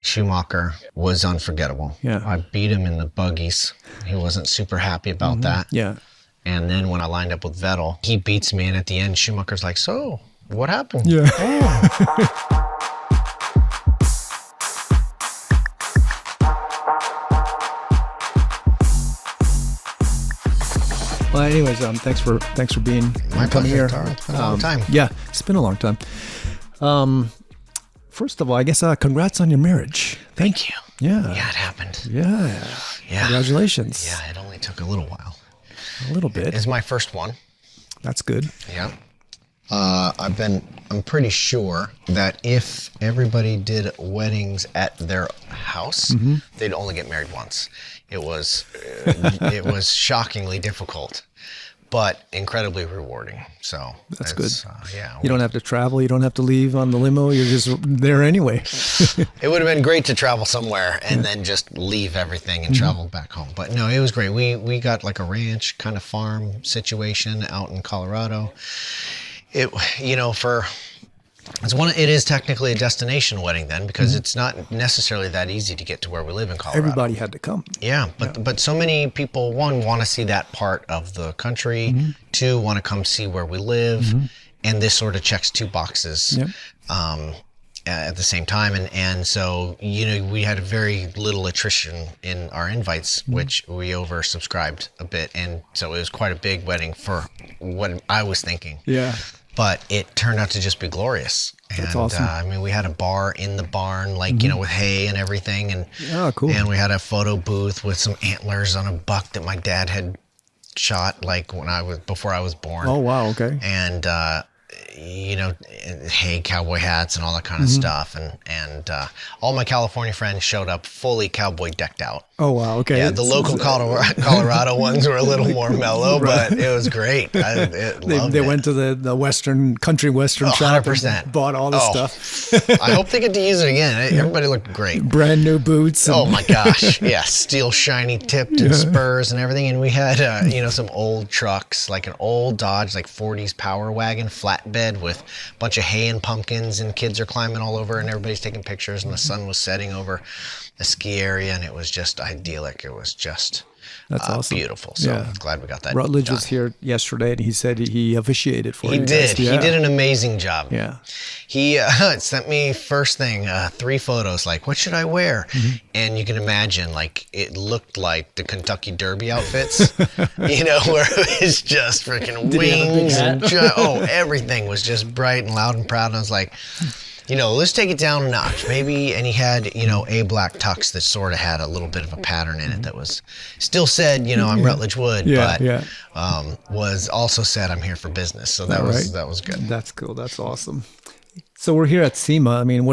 Schumacher was unforgettable. Yeah. I beat him in the buggies. He wasn't super happy about that. Yeah. And then when I lined up with Vettel, he beats me, and at the end, Schumacher's like, so, what happened? Yeah. Well, anyways, thanks for being My coming pleasure, here. Taro. It's been a long time. Yeah, it's been a long time. First of all, I guess congrats on your marriage. Thank you. Yeah. Yeah, it happened. Yeah. Yeah. Congratulations. Yeah, it only took a little while. A little bit. It's my first one. That's good. Yeah. I'm pretty sure that if everybody did weddings at their house, they'd only get married once. It was shockingly difficult, but incredibly rewarding. So That's good. Yeah. You don't have to travel. You don't have to leave on the limo. You're just there anyway. It would have been great to travel somewhere and then just leave everything and travel back home. But no, it was great. We got like a ranch kind of farm situation out in Colorado. It is technically a destination wedding then, because it's not necessarily that easy to get to where we live in Colorado. Everybody had to come. Yeah, but so many people, one, want to see that part of the country, two, want to come see where we live, and this sort of checks two boxes at the same time. And so, we had very little attrition in our invites, which we oversubscribed a bit, and so it was quite a big wedding for what I was thinking. Yeah. But it turned out to just be glorious. That's and, awesome. We had a bar in the barn, like, with hay and everything. And, cool. And we had a photo booth with some antlers on a buck that my dad had shot, like, before I was born. Oh, wow. Okay. And, hay, cowboy hats and all that kind of stuff. And all my California friends showed up fully cowboy decked out. Oh, wow. Okay. Yeah, the local Colorado ones were a little more mellow, but it was great. They went to the country western shop 100%. and bought all this stuff. I hope they get to use it again. Everybody looked great. Brand new boots. Oh my gosh. Yeah. Steel shiny tipped and spurs and everything. And we had, some old trucks, like an old Dodge, like 40s Power Wagon flatbed with a bunch of hay and pumpkins, and kids are climbing all over and everybody's taking pictures, and the sun was setting over a ski area, and it was just idyllic. It was just That's awesome. Beautiful. So I'm glad we got that Rutledge done. was here yesterday, and he said he officiated for you. He did. He did an amazing job. Yeah. He sent me first thing 3 photos, like, what should I wear? And you can imagine, like, it looked like the Kentucky Derby outfits, where it was just freaking wings and everything was just bright and loud and proud. And I was like, let's take it down a notch, maybe. And he had, a black tux that sort of had a little bit of a pattern in it that was still said, I'm Rutledge Wood, but was also said I'm here for business. So that was good. That's cool. That's awesome. So we're here at SEMA. I mean,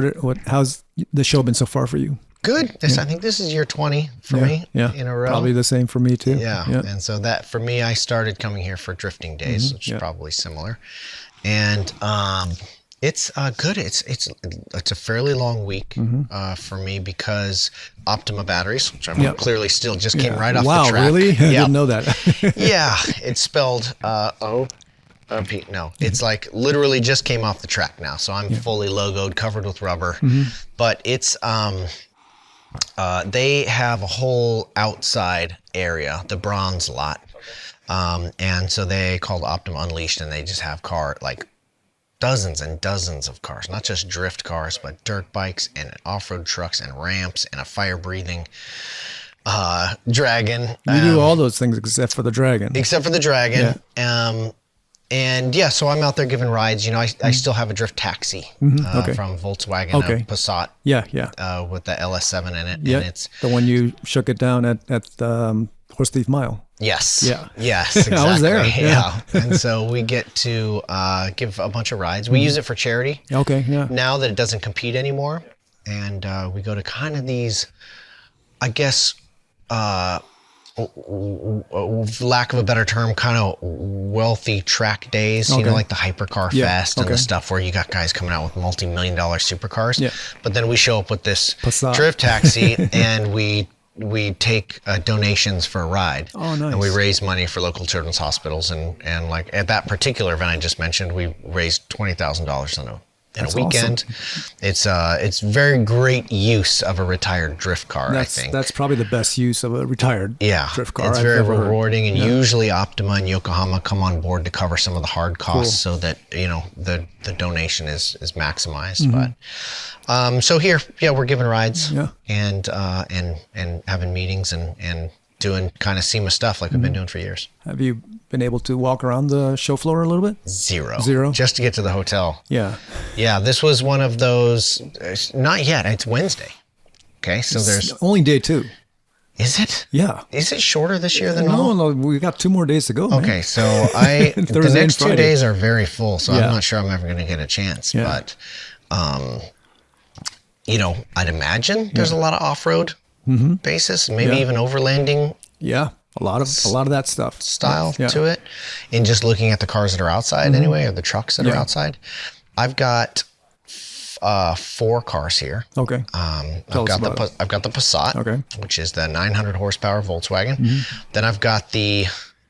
how's the show been so far for you? Good. I think this is year 20 for me in a row. Probably the same for me too. Yeah. And so that, for me, I started coming here for drifting days, which is probably similar. And it's good. It's a fairly long week for me because Optima batteries, which I'm clearly still just came right off the track. Wow, really? I didn't know that. Yeah, it's spelled O-P. No, it's like literally just came off the track now. So I'm fully logoed, covered with rubber. But it's they have a whole outside area, the bronze lot, and so they called Optima Unleashed, and they just have dozens and dozens of cars, not just drift cars, but dirt bikes and off-road trucks and ramps and a fire-breathing dragon. You do all those things except for the dragon. Except for the dragon. Yeah. So I'm out there giving rides. I still have a drift taxi from Volkswagen, a Passat. With the LS7 in it. Yeah, and it's the one you shook it down at Horse Thief Mile. Yes. Yeah. Yes, exactly. I was there. Yeah. And so we get to give a bunch of rides. We use it for charity. Okay, yeah. Now that it doesn't compete anymore. And we go to kind of these, I guess, lack of a better term, kind of wealthy track days, like the Hypercar Fest and the stuff where you got guys coming out with multi-million-dollar supercars. Yeah. But then we show up with this Passat drift taxi and we take donations for a ride. Oh, nice. And we raise money for local children's hospitals. And like at that particular event I just mentioned, we raised $20,000 on a in That's a weekend. awesome. It's very great use of a retired drift car, I think. That's probably the best use of a retired drift car. It's I've very ever heard. rewarding, and usually Optima and Yokohama come on board to cover some of the hard costs so that, you know, the donation is maximized. But so here, we're giving rides and having meetings and doing kind of SEMA stuff like we've been doing for years. Have you been able to walk around the show floor a little bit? Zero. Just to get to the hotel. Yeah. Yeah, this was one of those, not yet, it's Wednesday. Okay, so there's... Only day 2. Is it? Yeah. Is it shorter this year than normal? No, we got 2 more days to go. Okay, man. so the next 2 days are very full, so Yeah. I'm not sure I'm ever going to get a chance. Yeah. But, you know, I'd imagine there's a lot of off-road basis, maybe even overlanding. Yeah, a lot of that stuff. Style to it. And just looking at the cars that are outside anyway, or the trucks that are outside. I've got 4 cars here. Okay. I've got the Passat, which is the 900 horsepower Volkswagen. Then I've got the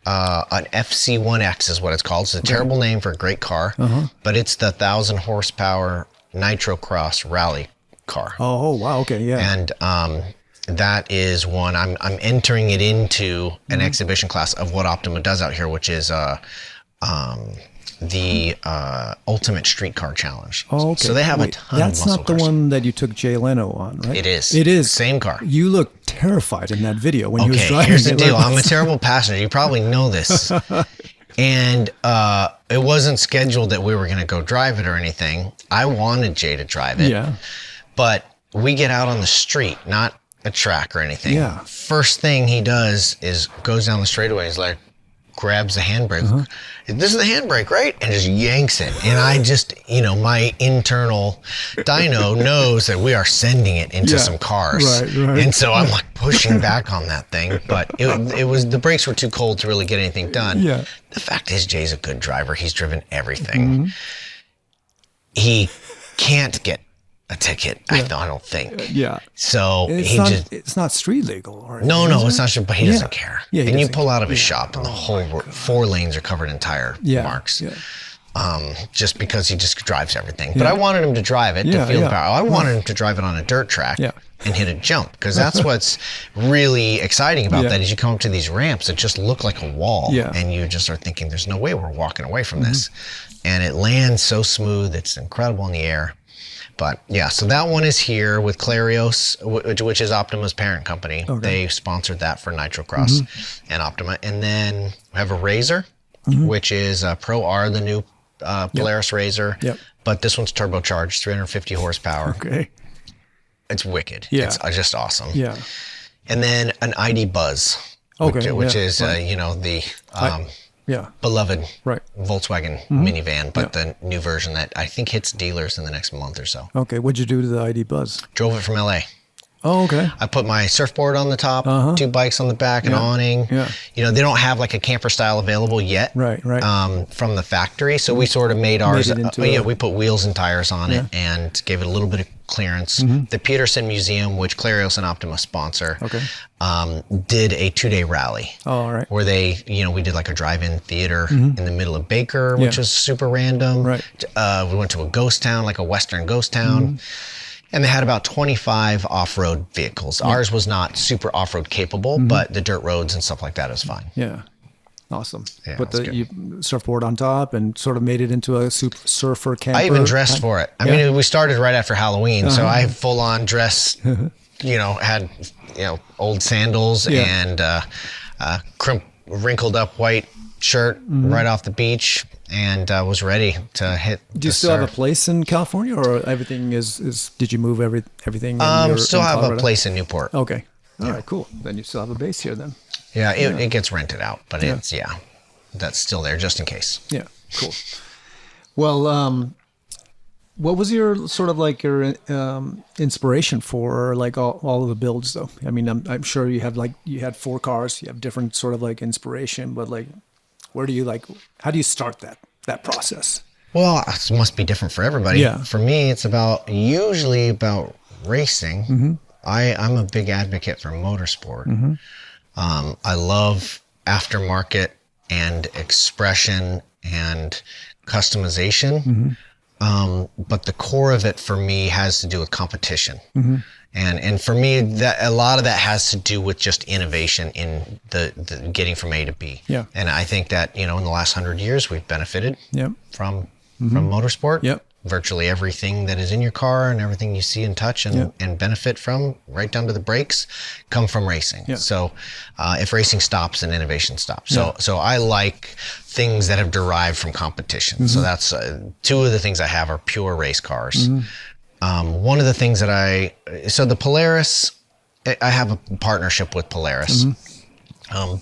an FC1X is what it's called. It's a terrible name for a great car, but it's the 1,000 horsepower Nitro Cross rally car. Oh wow, okay, yeah. And that is one I'm entering it into an exhibition class of what Optima does out here, which is the Ultimate Streetcar Challenge. Oh, okay. So they have a ton of muscle That's not the cars. one that you took Jay Leno on, right? It is. It is. Same car. You look terrified in that video when he was driving. Here's the deal. I'm a terrible passenger. You probably know this. And it wasn't scheduled that we were going to go drive it or anything. I wanted Jay to drive it. Yeah. But we get out on the street, not a track or anything. Yeah. First thing he does is goes down the straightaway. He's like, grabs the handbrake. This is the handbrake, right? And just yanks it. And I just, you know, my internal dyno knows that we are sending it into some cars. Right. And so I'm like pushing back on that thing. But it was, the brakes were too cold to really get anything done. Yeah. The fact is, Jay's a good driver. He's driven everything. He can't get a ticket, I don't think. Yeah. So it's not street legal, or no, it's not sure, but he doesn't care. Yeah, and you pull out of his shop, and the whole 4 lanes are covered in tire marks. Yeah. Just because he just drives everything. But I wanted him to drive it to feel the power. I wanted him to drive it on a dirt track and hit a jump, because that's what's really exciting about that. Is you come up to these ramps that just look like a wall, and you just are thinking, "There's no way we're walking away from this," and it lands so smooth. It's incredible in the air. But yeah, so that one is here with Clarios, which is Optima's parent company. Okay. They sponsored that for Nitro Cross and Optima. And then we have a Razor, which is Pro R, the new Polaris Razor. Yep. But this one's turbocharged, 350 horsepower. Okay. It's wicked. Yeah. It's just awesome. Yeah. And then an ID Buzz, which is, you know, the... beloved Volkswagen minivan, but the new version that I think hits dealers in the next month or so. Okay, what'd you do to the ID Buzz? Drove it from LA. Oh, okay. I put my surfboard on the top, 2 bikes on the back, an awning. Yeah. You know, they don't have like a camper style available yet. Right. From the factory, so we sort of made ours. We put wheels and tires on it and gave it a little bit of clearance. The Peterson Museum, which Clarios and Optima sponsor, did a 2-day rally. Oh, all right. Where they, you know, we did like a drive-in theater in the middle of Baker, which was super random. Right. We went to a ghost town, like a Western ghost town. And they had about 25 off-road vehicles. Ours was not super off-road capable, but the dirt roads and stuff like that is fine. Yeah. Awesome. Yeah, put the surfboard on top and sort of made it into a super surfer camper. I even dressed for it. I mean, we started right after Halloween, so I full on dress, you know, had, you know, old sandals and wrinkled up white shirt right off the beach, and was ready to hit. Do you still have a place in California, or everything is did you move everything? Still have a place in Newport. Okay. All right, cool. Then you still have a base here then. Yeah, it gets rented out, but it's that's still there just in case. Yeah, cool. Well, what was your sort of like your inspiration for like all of the builds though? I mean, I'm sure you had 4 cars, you have different sort of like inspiration, but like, where do you how do you start that process? Well, it must be different for everybody. Yeah. For me, it's usually about racing. I'm a big advocate for motorsport. I love aftermarket and expression and customization. But the core of it for me has to do with competition. And for me, that a lot of that has to do with just innovation in the getting from A to B. Yeah. And I think that, in the last 100 years, we've benefited from motorsport. Yep. Virtually everything that is in your car and everything you see and touch and benefit from, right down to the brakes, come from racing. Yeah. So if racing stops, then innovation stops. So I like things that have derived from competition. So that's two of the things I have are pure race cars. One of the things that so the Polaris, I have a partnership with Polaris.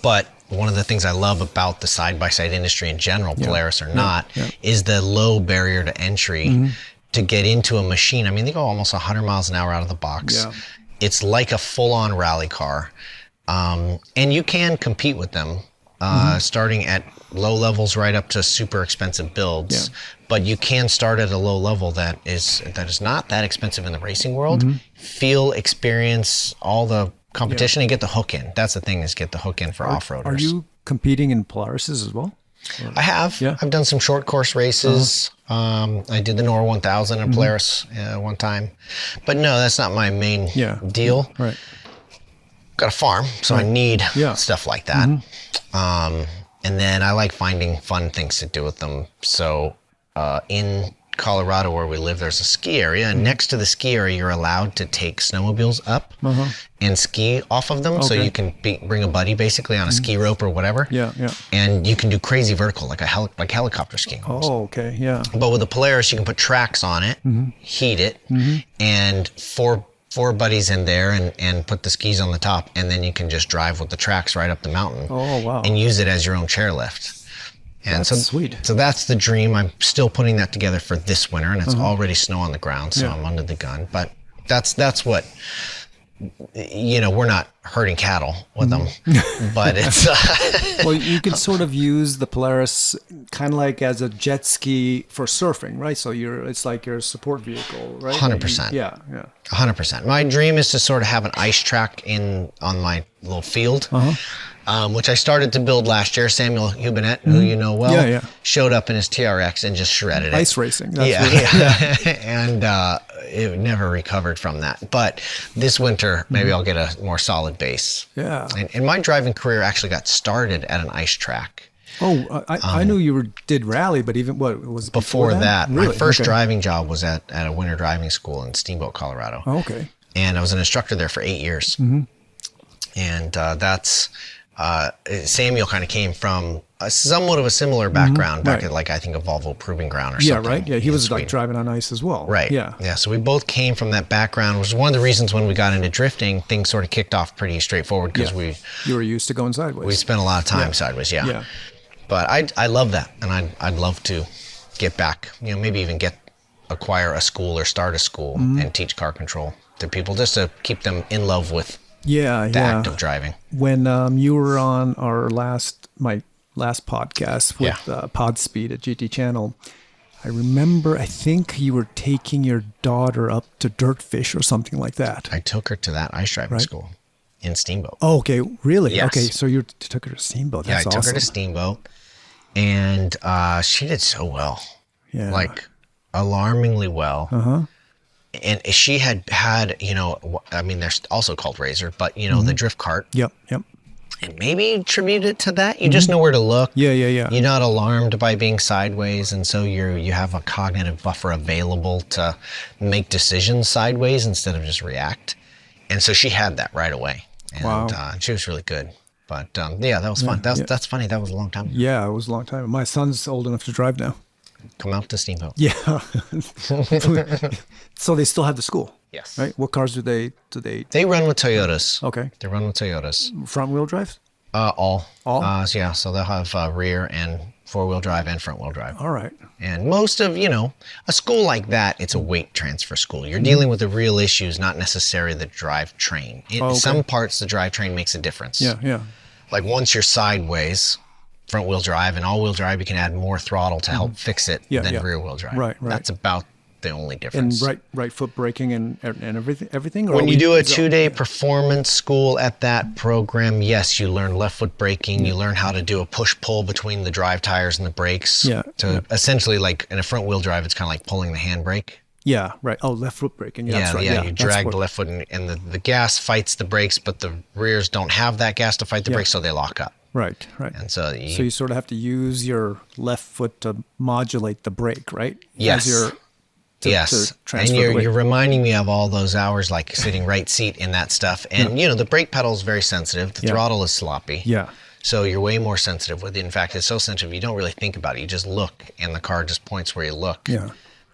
But one of the things I love about the side-by-side industry in general, Polaris or not, is the low barrier to entry to get into a machine. I mean, they go almost 100 miles an hour out of the box. Yeah. It's like a full-on rally car. And you can compete with them, starting at low levels right up to super expensive builds. Yeah. But you can start at a low level that is not that expensive in the racing world. Feel, experience all the competition and get the hook in. That's the thing, is get the hook in for off-roaders. Are you competing in Polarises as well? I have. Yeah. I've done some short course races. I did the NOR 1000 in Polaris one time. But no, that's not my main deal. Right. Got a farm, so I need Yeah. stuff like that. And then I like finding fun things to do with them. So in Colorado where we live, there's a ski area, and next to the ski area, you're allowed to take snowmobiles up and ski off of them. So you can bring a buddy basically on a ski rope or whatever. Yeah, yeah. And you can do crazy vertical, like helicopter skiing. Oh, okay, yeah. But with the Polaris, you can put tracks on it, heat it, and four buddies in there and put the skis on the top, and then you can just drive with the tracks right up the mountain. Oh, wow. And use it as your own chairlift. And That's sweet. So that's the dream. I'm still putting that together for this winter, and it's already snow on the ground, so I'm under the gun. But that's what, we're not herding cattle with them, but it's... Well, you can sort of use the Polaris kind of like as a jet ski for surfing, right? So it's like your support vehicle, right? 100%. Yeah, yeah. 100%. My dream is to sort of have an ice track on my little field, which I started to build last year. Samuel Hubinet, who you know well, showed up in his TRX and just shredded it. Ice racing. That's And it never recovered from that. But this winter, maybe I'll get a more solid base. Yeah. And my driving career actually got started at an ice track. Oh, I knew you did rally, but even what was it Before that? Really? My first driving job was at a winter driving school in Steamboat, Colorado. Oh, okay. And I was an instructor there for 8 years. And that's... Samuel kind of came from somewhat of a similar background back at I think a Volvo Proving Ground or something. Yeah, right. Yeah, he was Sweden. like driving on ice as well. Right. Yeah. Yeah. So we both came from that background, which was one of the reasons when we got into drifting, things sort of kicked off pretty straightforward because you were used to going sideways. we spent a lot of time sideways. Yeah. Yeah. But I love that, and I'd love to get back. Maybe even acquire a school or start a school and teach car control to people just to keep them in love with the act of driving. When you were on my last podcast with Podspeed at GT Channel, I think you were taking your daughter up to Dirtfish or something like that. I took her to that ice driving school in Steamboat. Oh, okay. Really? Yes. Okay. So you took her to Steamboat. That's awesome. I took her to Steamboat, and she did so well. Yeah. Like alarmingly well. And she had, they're also called Razor, but the drift cart. Yep. And maybe attribute it to that. You just know where to look. Yeah. You're not alarmed by being sideways, and so you have a cognitive buffer available to make decisions sideways instead of just react. And so she had that right away. And she was really good. But that was fun. That's funny. That was a long time ago. Yeah, it was a long time. My son's old enough to drive now. Come out to Steamboat. Yeah. So they still have the school. Yes. Right. What cars do they? They run with Toyotas. Okay. They run with Toyotas. Front wheel drive? All. All? So they'll have rear and four-wheel drive and front-wheel drive. All right. And most of, a school like that, it's a weight transfer school. You're dealing with the real issues, not necessarily the drivetrain. In some parts, the drivetrain makes a difference. Yeah. Like once you're sideways, front-wheel drive and all-wheel drive, you can add more throttle to help fix it than rear-wheel drive. Right. That's about the only difference. And right foot braking and everything. Or when you do a 2-day performance school at that program, yes, you learn left foot braking. You learn how to do a push-pull between the drive tires and the brakes. Yeah. So essentially, like in a front-wheel drive, it's kind of like pulling the handbrake. Yeah, right. Oh, left foot braking. Yeah, that's right. Yeah. You drag the left foot, and the gas fights the brakes, but the rears don't have that gas to fight the brakes, so they lock up. Right. And so you sort of have to use your left foot to modulate the brake, right? Yes. Yes. And you're reminding me of all those hours, like sitting right seat in that stuff. And, the brake pedal is very sensitive. The throttle is sloppy. Yeah. So you're way more sensitive with it. In fact, it's so sensitive, you don't really think about it. You just look, and the car just points where you look. Yeah.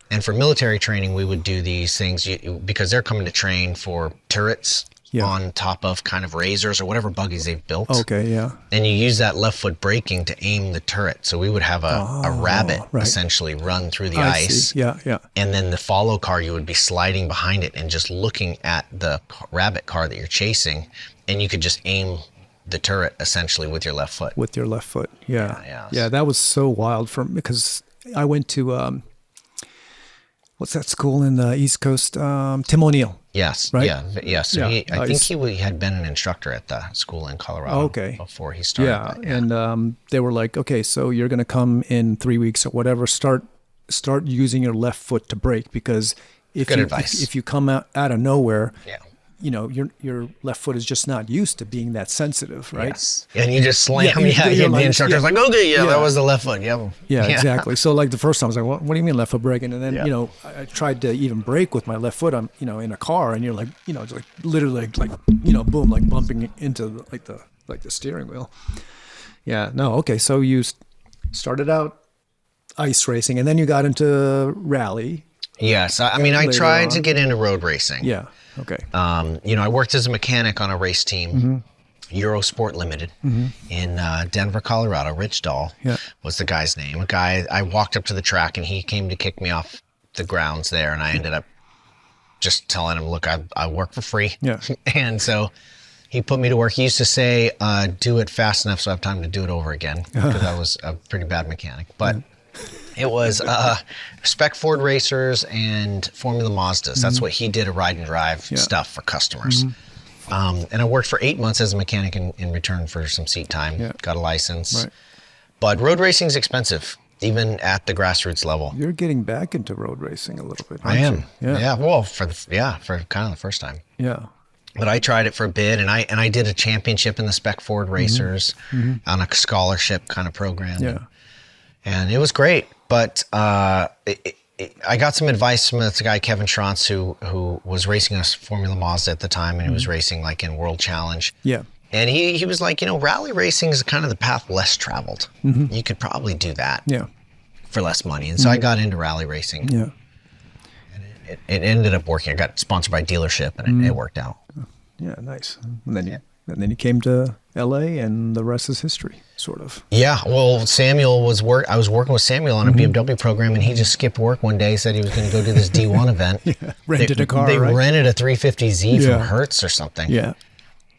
And for military training, we would do these things because they're coming to train for turrets on top of kind of razors or whatever buggies they've built. Okay, yeah. And you use that left foot braking to aim the turret. So we would have a rabbit essentially run through the ice. See. Yeah. And then the follow car, you would be sliding behind it and just looking at the rabbit car that you're chasing. And you could just aim the turret essentially with your left foot. Yeah. Yeah, that was so wild because I went to... what's that school in the East Coast? Tim O'Neill. Yes. Right? Yeah. So I think he had been an instructor at the school in Colorado before he started. Yeah. And they were like, okay, so you're going to come in 3 weeks or whatever. Start using your left foot to brake because if you come out of nowhere, your left foot is just not used to being that sensitive, right? Yes. And you just slam. The instructor's like, okay, that was the left foot. Yeah, exactly. So like the first time I was like, what do you mean left foot braking? And then, I tried to even brake with my left foot on, in a car, and you're like, it's like literally like boom, like bumping into the steering wheel. Yeah, no. Okay. So you started out ice racing and then you got into rally. Yes. I tried to get into road racing. Yeah. Okay. I worked as a mechanic on a race team, Eurosport Limited, in Denver, Colorado. Rich Dahl was the guy's name. I walked up to the track and he came to kick me off the grounds there, and I ended up just telling him, look, I work for free. Yeah. And so he put me to work. He used to say, do it fast enough so I have time to do it over again, because I was a pretty bad mechanic. But it was spec Ford racers and Formula Mazdas. That's what he did, a ride and drive stuff for customers. And I worked for 8 months as a mechanic in return for some seat time. Got a license. Right. But road racing is expensive, even at the grassroots level. You're getting back into road racing a little bit, I am. You? Yeah. Well, for kind of the first time. Yeah. But I tried it for a bit, and I did a championship in the spec Ford racers on a scholarship kind of program. Yeah. And it was great. But I got some advice from this guy, Kevin Schrantz, who was racing a Formula Mazda at the time, and he was racing like in World Challenge. Yeah. And he was like, rally racing is kind of the path less traveled. You could probably do that for less money. And so I got into rally racing. Yeah. And it ended up working. I got sponsored by a dealership, and it worked out. Yeah, nice. And then you came to LA, and the rest is history, sort of. Yeah, well, I was working with Samuel on a BMW program, and he just skipped work one day, said he was going to go do this D1 event. Rented a car, They right? rented a 350Z from Hertz or something. Yeah.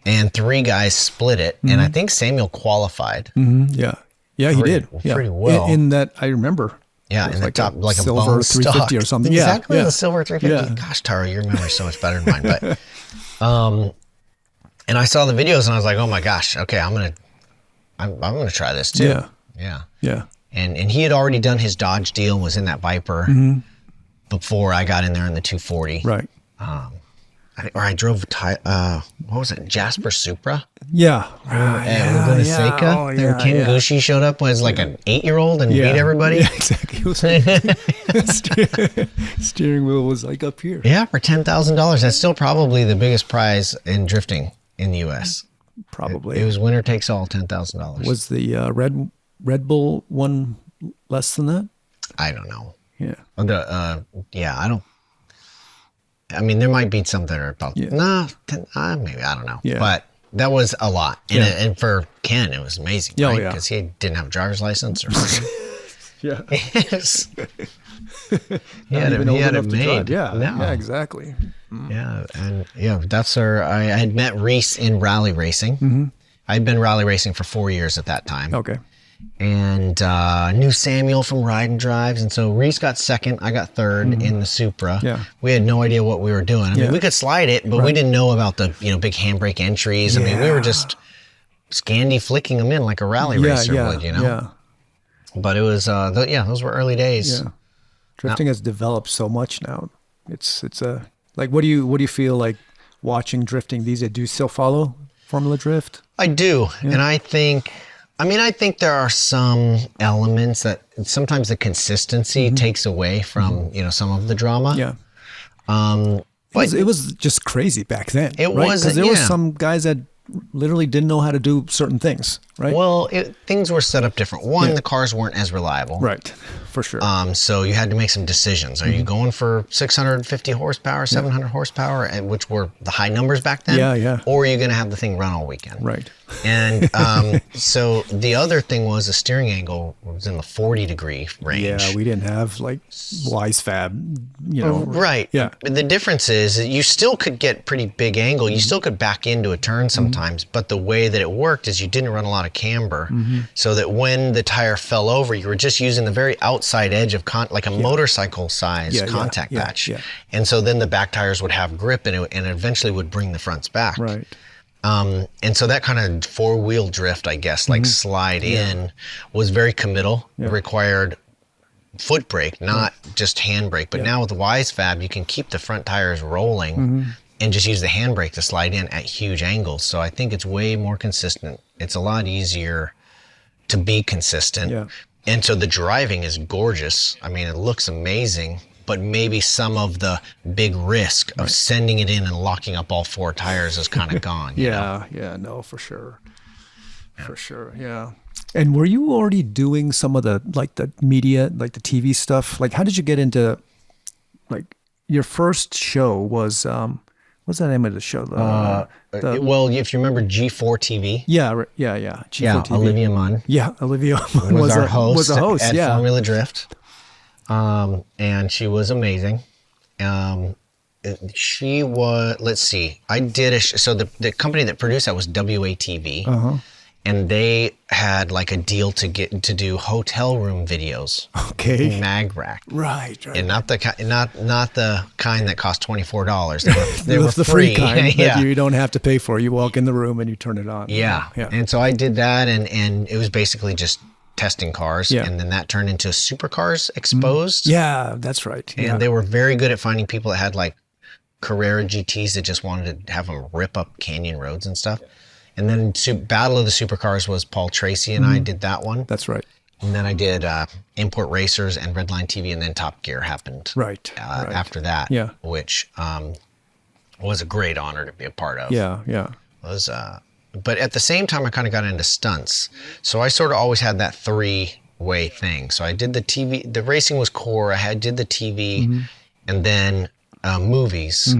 And 3 guys split it, and I think Samuel qualified. Yeah, he did. Pretty well. In that, I remember. Yeah, in the top, like a silver bone 350 stock. or something. Exactly, the silver 350. Yeah. Gosh, Taro, your memory's so much better than mine. But, and I saw the videos, and I was like, oh my gosh, okay, I'm gonna try this too. Yeah. And he had already done his Dodge deal and was in that Viper before I got in there in the 240. Right. I drove, what was it, Jasper Supra? Yeah. Laguna Seca. Ken Gucci showed up as like an 8-year-old and beat everybody. Yeah, exactly. Steering wheel was like up here. Yeah, for $10,000. That's still probably the biggest prize in drifting in the U.S. Probably. It was winner takes all, $10,000. Was the Red Bull one less than that? I don't know. Yeah. I don't. I mean, there might be some that are about, maybe, I don't know. Yeah. But that was a lot. And for Ken, it was amazing, Yeah, right? yeah. Because he didn't have a driver's license or something. Yeah. He had it made. Yeah. No. Yeah, exactly. Yeah. And I had met Reese in rally racing. I'd been rally racing for 4 years at that time. Okay. and knew Samuel from Ride and Drives. And so Reese got second, I got third in the Supra. Yeah. We had no idea what we were doing. I mean, we could slide it, but we didn't know about the big handbrake entries. I mean, we were just Scandi flicking them in like a rally racer would, Yeah. But it was, those were early days. Yeah. Drifting has developed so much now. It's like, what do you feel like watching drifting these days? Do you still follow Formula Drift? I do. And I think there are some elements that sometimes the consistency takes away from, some of the drama. Yeah. But it was just crazy back then. It was, because there were some guys that literally didn't know how to do certain things, right? Well, things were set up different. One, the cars weren't as reliable. Right, for sure. So you had to make some decisions. Are you going for 650 horsepower, 700 horsepower, which were the high numbers back then? Yeah. Or are you going to have the thing run all weekend? Right. And so the other thing was the steering angle was in the 40-degree range. Yeah, we didn't have like wise fab, Right. Yeah. The difference is that you still could get pretty big angle. You still could back into a turn sometimes, but the way that it worked is you didn't run a lot of camber, so that when the tire fell over, you were just using the very outside edge of like a motorcycle size contact patch. Yeah. And so then the back tires would have grip and it eventually would bring the fronts back. Right. And so that kind of four-wheel drift, I guess, like slide in, was very committal. It required foot brake, not just hand brake. But now with the Wise Fab, you can keep the front tires rolling and just use the hand brake to slide in at huge angles. So I think it's way more consistent. It's a lot easier to be consistent. Yeah. And so the driving is gorgeous. I mean, it looks amazing. But maybe some of the big risk of sending it in and locking up all four tires is kind of gone. No, for sure. For sure, yeah. And were you already doing some of the media, like the TV stuff? Like, how did you get into, like, your first show was, what's the name of the show? Well, if you remember G4 TV. Yeah. G4 TV. Olivia Munn. Yeah, Olivia Munn was our host at yeah. Formula Drift. And she was amazing. She was, let's see, I did so the company that produced that was WATV, and they had like a deal to do hotel room videos. Okay. Mag rack. Right. And not the kind that cost $24. They were the free. free kind that you don't have to pay for. You walk in the room and you turn it on. Yeah. And so I did that, and it was basically just testing cars, and then that turned into Supercars Exposed. Yeah, that's right. And they were very good at finding people that had like Carrera GTs that just wanted to have them rip up canyon roads and stuff. And then Battle of the Supercars was Paul Tracy and I did that one. That's right. And then I did Import Racers and Redline TV, and then Top Gear happened after that, which was a great honor to be a part of. Yeah. But at the same time, I kind of got into stunts. So I sort of always had that three-way thing. So I did the TV, the racing was core. I did the TV, and then movies.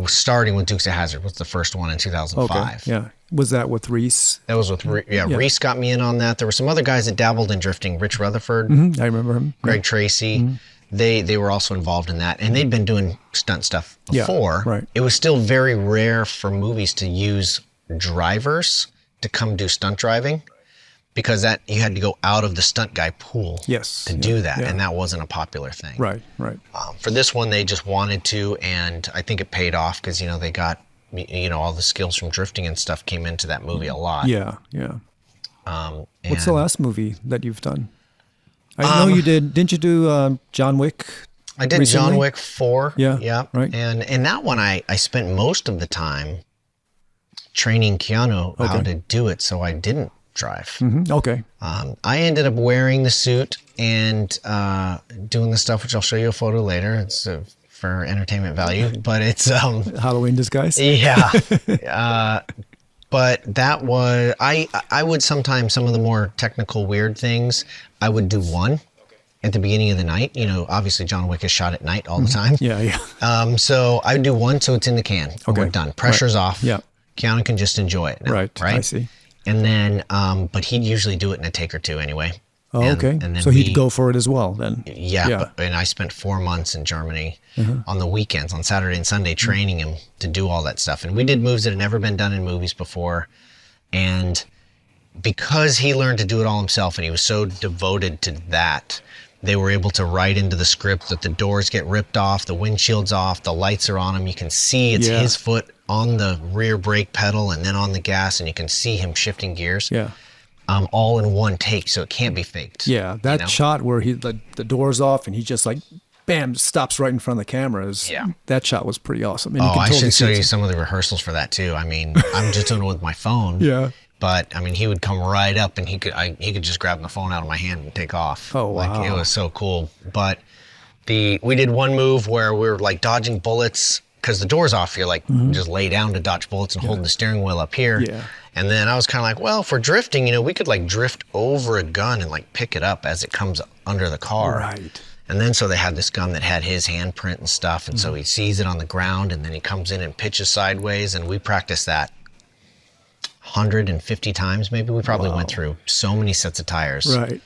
Starting with Dukes of Hazzard was the first one in 2005. Okay. Yeah. Was that with Reese? That was with Reese got me in on that. There were some other guys that dabbled in drifting. Rich Rutherford. I remember him. Greg Tracy. They were also involved in that, and they'd been doing stunt stuff before. Right. It was still very rare for movies to use drivers to come do stunt driving, because that you had to go out of the stunt guy pool to do that, and that wasn't a popular thing. Right. For this one, they just wanted to, and I think it paid off because they got all the skills from drifting and stuff came into that movie a lot. Yeah. What's the last movie that you've done? I know you did. Didn't you do John Wick? I did recently? John Wick 4. Yeah. Right. And in that one, I spent most of the time training Keanu how to do it, so I didn't drive. Okay. I ended up wearing the suit and doing the stuff, which I'll show you a photo later. It's for entertainment value, but it's Halloween disguise. Yeah. But that was, I would sometimes, some of the more technical weird things, I would do one at the beginning of the night. Obviously John Wick is shot at night all the time. Yeah. So I would do one so it's in the can. Okay. We're done. Pressure's off. Yeah. Keanu can just enjoy it now. Right. I see. And then, but he'd usually do it in a take or two anyway. Oh, okay. And then so he'd go for it as well then. Yeah. And I spent 4 months in Germany on the weekends, on Saturday and Sunday, training him to do all that stuff. And we did moves that had never been done in movies before. And because he learned to do it all himself and he was so devoted to that, they were able to write into the script that the doors get ripped off, the windshield's off, the lights are on him. You can see it's his foot on the rear brake pedal and then on the gas, and you can see him shifting gears. Yeah. All in one take, so it can't be faked. Yeah, that shot where the door's off and he just like, bam, stops right in front of the cameras. Yeah. That shot was pretty awesome. And I should show you some of the rehearsals for that too. I mean, I'm just doing it with my phone. Yeah. But I mean, he would come right up and he could just grab the phone out of my hand and take off. Oh, wow. Like, it was so cool. But we did one move where we were like dodging bullets because the door's off. You're like, just lay down to dodge bullets and holding the steering wheel up here. Yeah. And then I was kind of like, well, if we're drifting, we could like drift over a gun and like pick it up as it comes under the car. Right. And then so they had this gun that had his handprint and stuff. And so he sees it on the ground and then he comes in and pitches sideways. And we practiced that 150 times maybe. We probably went through so many sets of tires. Right.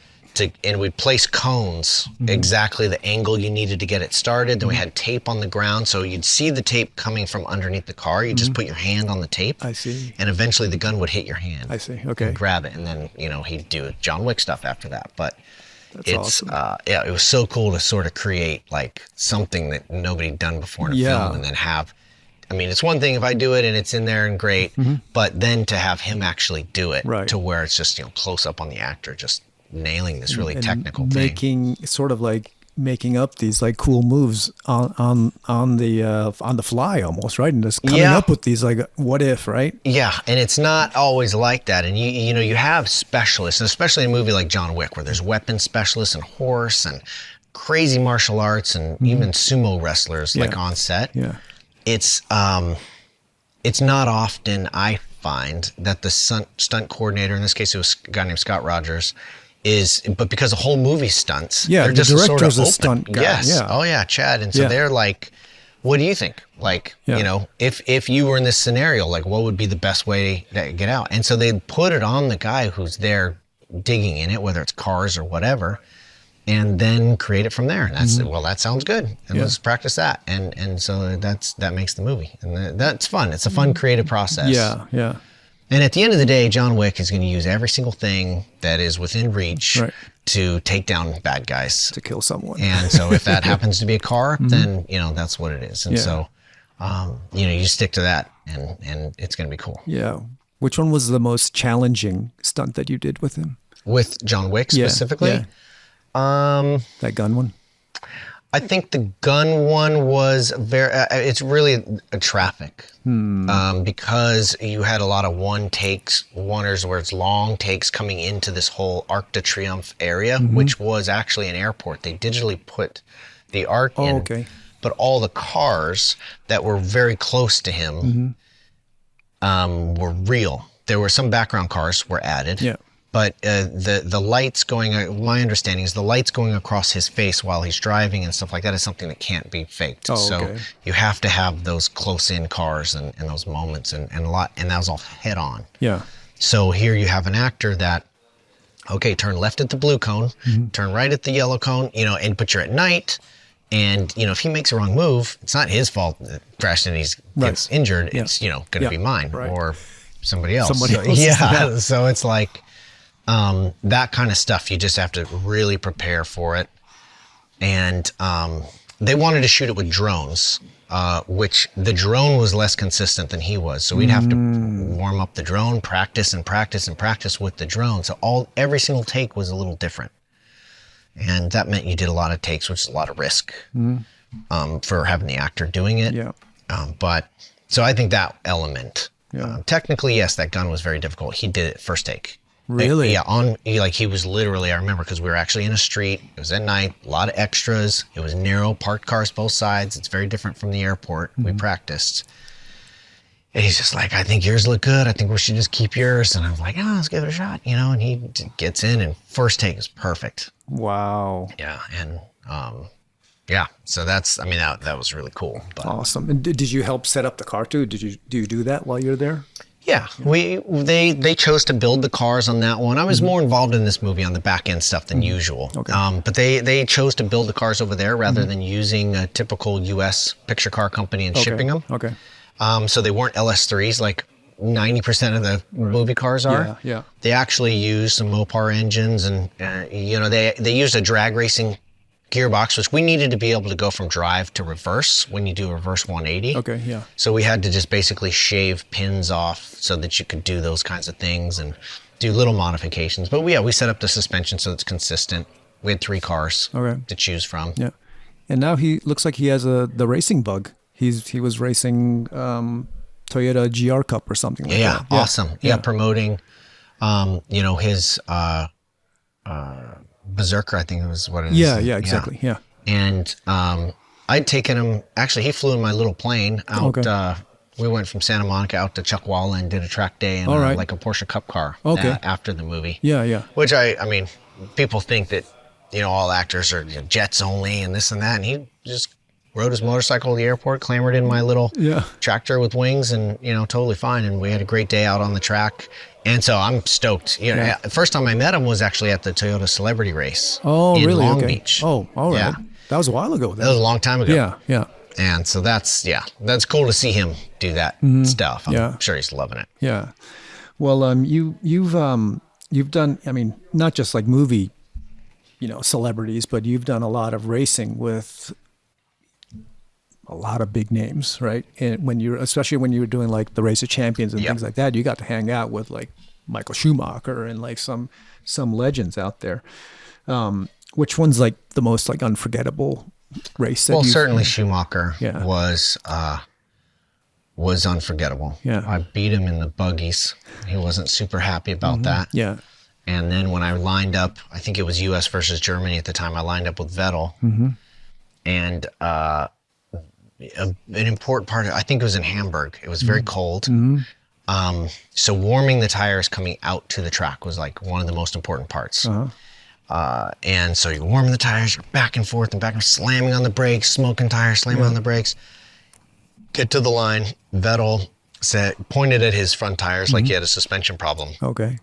And we'd place cones exactly the angle you needed to get it started. Then we had tape on the ground. So you'd see the tape coming from underneath the car. You just put your hand on the tape. I see. And eventually the gun would hit your hand. I see. Okay. And grab it. And then, he'd do John Wick stuff after that. But That's awesome. It was so cool to sort of create like something that nobody'd done before in a film, and then have, I mean, it's one thing if I do it and it's in there and great, but then to have him actually do it to where it's just, close up on the actor, just nailing this really technical thing. Making up these like cool moves on the fly almost, right? And just coming up with these like what if, right? Yeah, and it's not always like that. And you have specialists, especially in a movie like John Wick, where there's weapons specialists and horse and crazy martial arts and even sumo wrestlers like on set. Yeah, it's not often I find that the stunt coordinator, in this case it was a guy named Scott Rogers, but because the whole movie stunts, they're just the sort director's of a stunt guy. Yes. Yeah. Oh yeah, Chad. And so they're like, what do you think? Like, if you were in this scenario, like what would be the best way to get out? And so they put it on the guy who's there digging in it, whether it's cars or whatever, and then create it from there. And that's well, that sounds good. And let's practice that. And so that makes the movie. And that's fun. It's a fun creative process. Yeah, yeah. And at the end of the day, John Wick is going to use every single thing that is within reach to take down bad guys. To kill someone. And so if that happens to be a car, then, that's what it is. And so, you stick to that and it's going to be cool. Yeah. Which one was the most challenging stunt that you did with him? With John Wick specifically? Yeah. That gun one? I think the gun one was it's really a traffic because you had a lot of oneers where it's long takes coming into this whole Arc de Triomphe area, which was actually an airport. They digitally put the Arc in, but all the cars that were very close to him were real. There were some background cars were added. Yeah. But the lights going, my understanding is the lights going across his face while he's driving and stuff like that is something that can't be faked. So you have to have those close-in cars and those moments and that was all head on. Yeah. So here you have an actor that, turn left at the blue cone, turn right at the yellow cone, but you're at night. And, if he makes a wrong move, it's not his fault that crashed and he gets injured. It's, going to be mine or somebody else. Yeah. So it's like, that kind of stuff, you just have to really prepare for it. And they wanted to shoot it with drones, which the drone was less consistent than he was. So we'd have to warm up the drone, practice and practice and practice with the drone. So every single take was a little different. And that meant you did a lot of takes, which is a lot of risk for having the actor doing it. Yeah. But so I think that element, technically, yes, that gun was very difficult. He did it first take. Really? He was literally, I remember because we were actually in a street, it was at night, a lot of extras, it was narrow, parked cars both sides, it's very different from the airport, we practiced. And he's just like, I think yours look good, I think we should just keep yours. And I was like, let's give it a shot, and he gets in and first take is perfect. Wow. Yeah, and so that was really cool. But. Awesome. And did you help set up the car too? Do you do that while you're there? Yeah, they chose to build the cars on that one. I was more involved in this movie on the back end stuff than usual. Okay. But they chose to build the cars over there rather than using a typical U.S. picture car company and shipping them. Okay. So they weren't LS3s like 90% of the movie cars are. Yeah, yeah. They actually use some Mopar engines, and they used a drag racing gearbox, which we needed to be able to go from drive to reverse when you do a reverse 180. Okay, yeah. So we had to just basically shave pins off so that you could do those kinds of things and do little modifications. But we set up the suspension so it's consistent. We had 3 cars to choose from. Yeah. And now he looks like he has the racing bug. He was racing Toyota GR Cup or something like that. Yeah, awesome. Yeah, promoting, his Berserker, I think it was what it is. Yeah, exactly. Yeah. And I'd taken him. Actually, he flew in my little plane out. Okay. We went from Santa Monica out to Chuckwalla and did a track day in like a Porsche Cup car. Okay. After the movie. Yeah, yeah. Which I mean, people think that all actors are jets only and this and that, and he just rode his motorcycle to the airport, clambered in my little tractor with wings, and totally fine. And we had a great day out on the track. And so I'm stoked. The first time I met him was actually at the Toyota Celebrity Race. Oh, in really? Long Okay. Beach. Oh, all right. Yeah. That was a while ago. That was a long time ago. Yeah, yeah. And so that's cool to see him do that stuff. I'm sure he's loving it. Yeah. Well, you've done, I mean, not just like movie, celebrities, but you've done a lot of racing with a lot of big names, right? And especially when you were doing like the Race of Champions and things like that, you got to hang out with like Michael Schumacher and like some legends out there. Which one's like the most like unforgettable race? Well, certainly Schumacher was unforgettable. Yeah. I beat him in the buggies. He wasn't super happy about that. Yeah. And then when I lined up, I think it was U.S. versus Germany at the time, I lined up with Vettel. And an important part, I think it was in Hamburg. It was very cold. So warming the tires coming out to the track was like one of the most important parts. And so you're warming the tires, you're back and forth, slamming on the brakes, smoking tires, slamming on the brakes. Get to the line. Vettel pointed at his front tires like he had a suspension problem. Okay.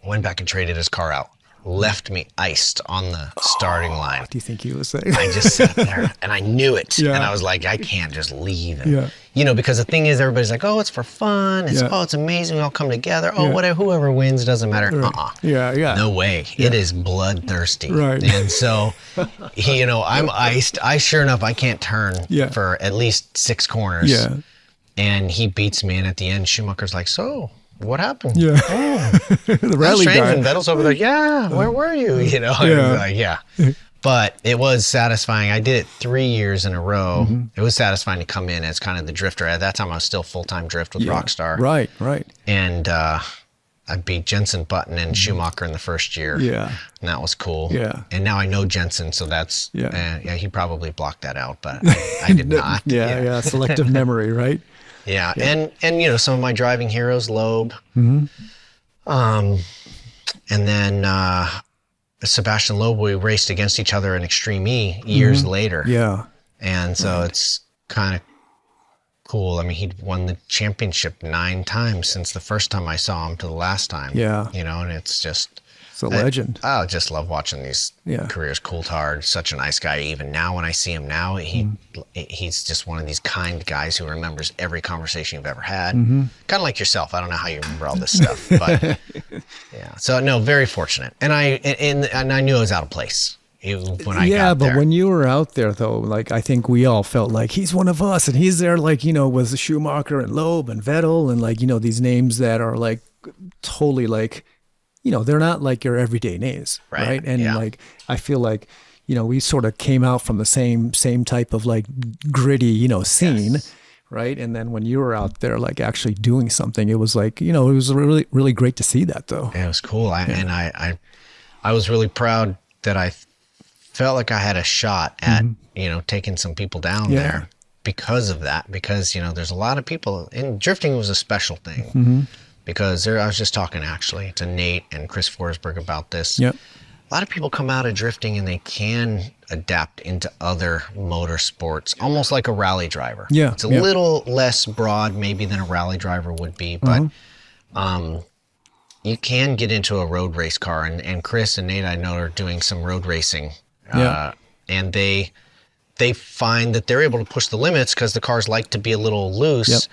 Went back and traded his car out. Left me iced on the starting line. What do you think he was saying? I just sat there and I knew it. Yeah. And I was like, I can't just leave. And, because the thing is, everybody's like, oh, it's for fun. It's amazing. We all come together. Oh, whatever, whoever wins, doesn't matter. Yeah. No way. It is bloodthirsty. Right. And so, I'm iced. Sure enough, I can't turn for at least 6 corners. Yeah. And he beats me. And at the end, Schumacher's like, so what happened? Yeah. Oh, the rally guy. And Vettel's over there. Yeah. Where were you? I was like, But it was satisfying. I did it 3 years in a row. It was satisfying to come in as kind of the drifter. At that time, I was still full-time drift with Rockstar. Right. And I beat Jensen Button and Schumacher in the first year. Yeah. And that was cool. Yeah. And now I know Jensen, so that's, he probably blocked that out, but I did not. Selective memory, right? Yeah. And some of my driving heroes, Loeb. And then Sebastian Loeb, we raced against each other in Extreme E years later. Yeah. And so it's kind of cool. I mean, he'd won the championship 9 times since the first time I saw him to the last time. Yeah. And it's just... It's a legend. I just love watching these careers. Coulthard, such a nice guy. Even now, when I see him now, he's just one of these kind guys who remembers every conversation you've ever had. Kind of like yourself. I don't know how you remember all this stuff, but So no, very fortunate. And I knew I was out of place when I got there. When you were out there, though, like I think we all felt like he's one of us, and he's there, like with Schumacher and Loeb and Vettel, and like these names that are like totally like. They're not like your everyday names, right? And like, I feel like, we sort of came out from the same type of like gritty, scene, right? And then when you were out there, like actually doing something, it was like, it was really, really great to see that though. Yeah, it was cool. And I was really proud that I felt like I had a shot at, taking some people down there because of that, because, there's a lot of people, and drifting was a special thing. Because I was just talking actually to Nate and Chris Forsberg about this. Yep. A lot of people come out of drifting and they can adapt into other motorsports, almost like a rally driver. Yeah. It's a little less broad maybe than a rally driver would be, but you can get into a road race car. And Chris and Nate, I know, are doing some road racing. And they find that they're able to push the limits because the cars like to be a little loose.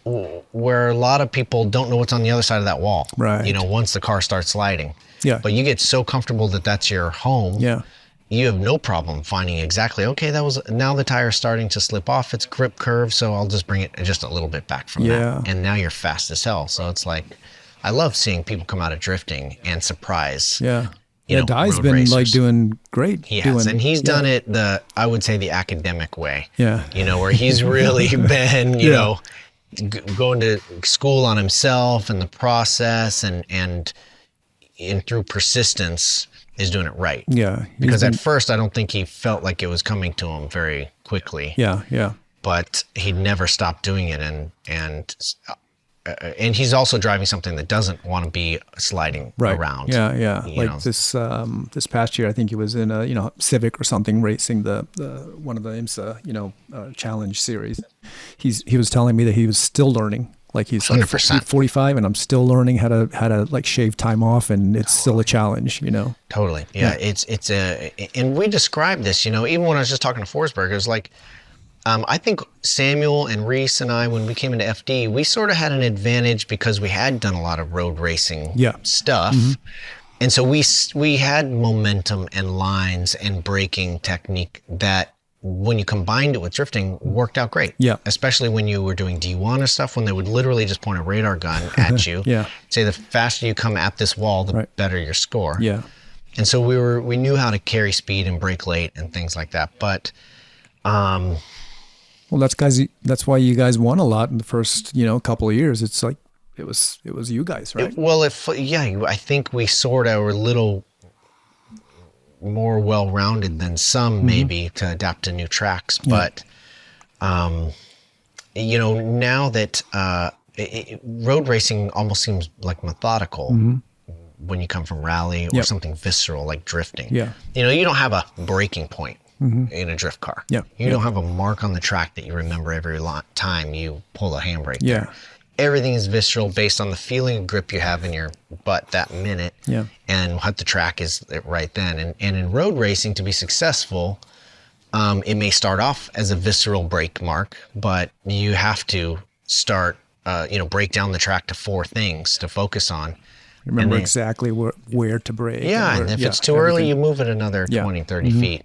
where a lot of people don't know what's on the other side of that wall. Right. You know, once the car starts sliding. Yeah. But you get so comfortable that that's your home. Yeah. You have no problem finding exactly, okay, now the tire's starting to slip off its grip curve, so I'll just bring it just a little bit back from that. And now you're fast as hell. So it's like, I love seeing people come out of drifting and surprise. Yeah. You know, Dai's road been racers. like doing great. He has, and he's done it I would say the academic way. Yeah. You know, where he's really been, you know, going to school on himself and the process and through persistence is doing it right. Yeah. Because at first I don't think he felt like it was coming to him very quickly. Yeah. Yeah. But he never stopped doing it, and he's also driving something that doesn't want to be sliding around. Yeah, yeah. Like this past year, I think he was in a Civic or something racing the one of the IMSA challenge series. He was telling me that he was still learning. Like he's 100%. Like 45, and I'm still learning how to like shave time off, and it's still a challenge. You know. Totally. Yeah. It's and we described this. You know, even when I was just talking to Forsberg, it was like. I think Samuel and Reese and I, when we came into FD, we sort of had an advantage because we had done a lot of road racing stuff. Mm-hmm. And so we had momentum and lines and braking technique that when you combined it with drifting worked out great. Yeah. Especially when you were doing D1 stuff, when they would literally just point a radar gun at you. Say the faster you come at this wall, the better your score. Yeah. And so we knew how to carry speed and brake late and things like that. But well, that's why you guys won a lot in the first, couple of years. It's like it was you guys, right? I think we sort of were a little more well-rounded than some, maybe, to adapt to new tracks. But now that road racing almost seems like methodical when you come from rally or something visceral like drifting. Yeah. You don't have a breaking point. In a drift car. Yeah. You don't have a mark on the track that you remember every time you pull a handbrake. Yeah. Everything is visceral based on the feeling of grip you have in your butt that minute and what the track is right then. And in road racing, to be successful, it may start off as a visceral brake mark, but you have to start, break down the track to 4 things to focus on. Remember exactly where to brake. Yeah, and if it's too early, you move it another 20, 30 feet.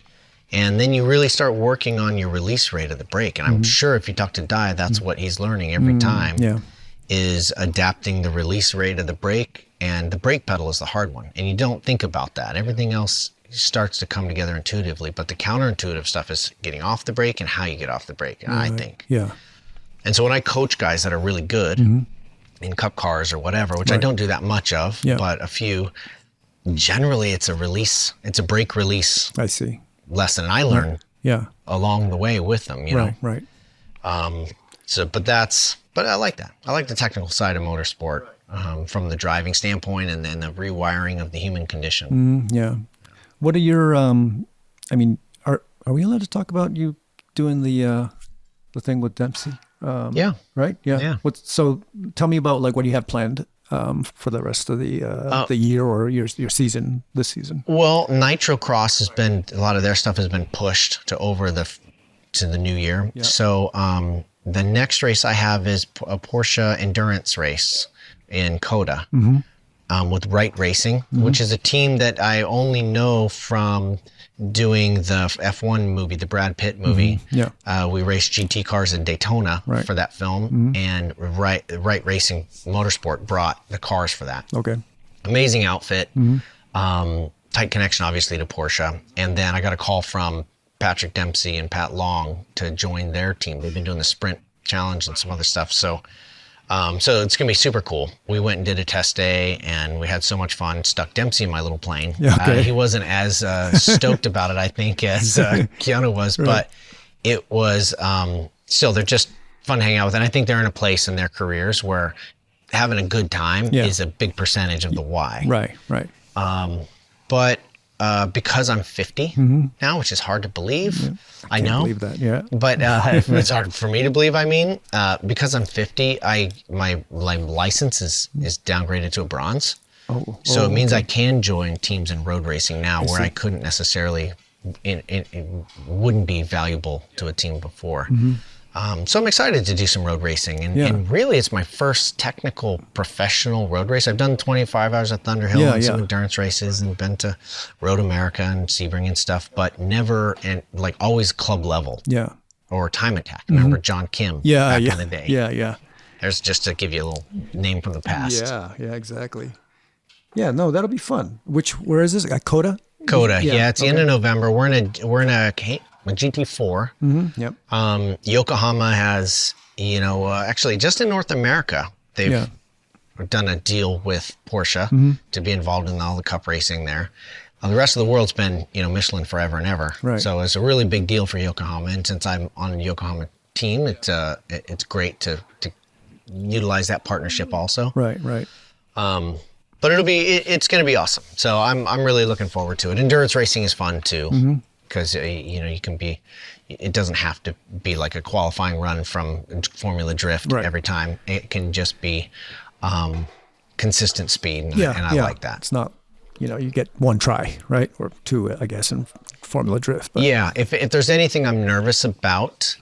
And then you really start working on your release rate of the brake. And I'm sure if you talk to Dai, that's what he's learning every time, is adapting the release rate of the brake. And the brake pedal is the hard one. And you don't think about that. Everything else starts to come together intuitively. But the counterintuitive stuff is getting off the brake and how you get off the brake, I think. Yeah. And so when I coach guys that are really good in cup cars or whatever, which I don't do that much of, but a few, generally it's a brake release. I see. Lesson I learned along the way with them, Right. But I like that. I like the technical side of motorsport from the driving standpoint and then the rewiring of the human condition. Yeah. What are your, are we allowed to talk about you doing the thing with Dempsey? Right? Yeah. So tell me about what you have planned for the rest of the year or your season this season. Well, Nitro Cross has been, a lot of their stuff has been pushed to the new year. Yeah. So the next race I have is a Porsche endurance race in Coda with Wright Racing, which is a team that I only know from doing the F1 movie, the Brad Pitt movie. We raced GT cars in Daytona for that film, and Wright Racing Motorsport brought the cars for that. Okay. Amazing outfit, tight connection obviously to Porsche, and then I got a call from Patrick Dempsey and Pat Long to join their team. They've been doing the Sprint Challenge and some other stuff, so it's gonna be super cool. We went and did a test day, and we had so much fun. Stuck Dempsey in my little plane. He wasn't as stoked about it, I think, as Keanu was, but it was still. They're just fun to hang out with, and I think they're in a place in their careers where having a good time is a big percentage of the why. Right. But because I'm 50 now, which is hard to believe. I know. Believe that, yeah. But it's hard for me to believe. Because I'm 50, my license is downgraded to a bronze. So it means I can join teams in road racing now, where I couldn't necessarily. It wouldn't be valuable to a team before. So I'm excited to do some road racing, and really it's my first technical professional road race. I've done 25 hours at Thunderhill and some endurance races, and been to Road America and Sebring and stuff, but never, and like always club level. Yeah. Or Time Attack. Remember John Kim back in the day? Yeah. There's just to give you a little name from the past. Yeah, exactly. Yeah, no, that'll be fun. Where is this? Coda? Coda, it's the end of November. We're in a GT4. Yep. Yokohama has, actually just in North America, they've done a deal with Porsche to be involved in all the cup racing there. The rest of the world's been, Michelin forever and ever. Right. So it's a really big deal for Yokohama. And since I'm on the Yokohama team, it's great to utilize that partnership also. Right. But it's going to be awesome. So I'm really looking forward to it. Endurance racing is fun too, because you can be. It doesn't have to be like a qualifying run from Formula Drift every time. It can just be consistent speed, and I like that. It's not. You get one try, right? Or two, I guess, in Formula Drift. But. Yeah, if there's anything I'm nervous about,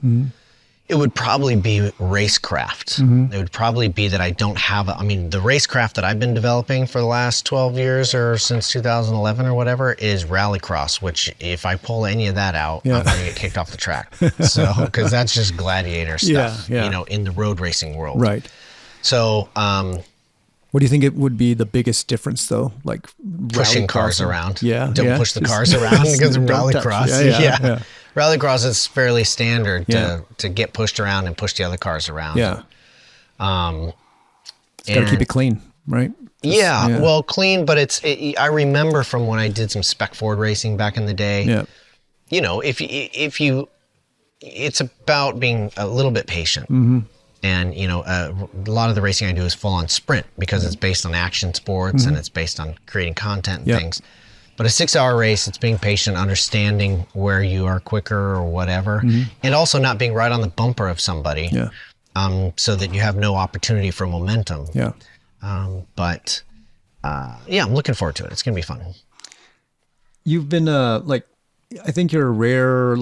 it would probably be racecraft. It would probably be that I don't have, the racecraft that I've been developing for the last 12 years or since 2011 or whatever is rallycross, which if I pull any of that out, I'm going to get kicked off the track. So, because that's just gladiator stuff, in the road racing world. Right. So, what do you think it would be the biggest difference, though? Like pushing cars around. Don't push the Just cars around because of rallycross. Yeah. Rallycross is fairly standard to get pushed around and push the other cars around. Yeah. It's got to keep it clean, right? Well, clean, but I remember from when I did some spec Ford racing back in the day. Yeah. If you, it's about being a little bit patient. And, a lot of the racing I do is full on sprint because it's based on action sports and it's based on creating content and things. But a 6-hour race, it's being patient, understanding where you are quicker or whatever, and also not being right on the bumper of somebody so that you have no opportunity for momentum. Yeah. I'm looking forward to it. It's going to be fun. You've been, I think you're a rare,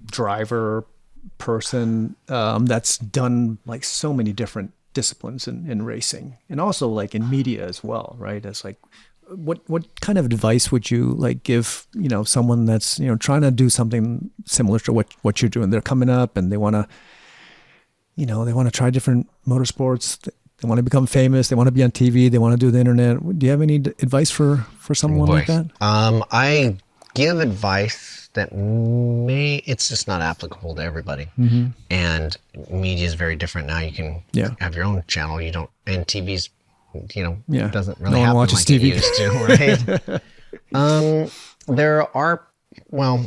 driver person that's done so many different disciplines in racing, and also in media as well, right? It's what kind of advice would you give someone that's trying to do something similar to what you're doing? They're coming up and they want to try different motorsports. They want to become famous. They want to be on TV. They want to do the internet. Do you have any advice for someone like that? I give advice that it's just not applicable to everybody. And media is very different now. You can have your own channel. You don't, and TV's, doesn't really happen like TV. It used to, right? There are,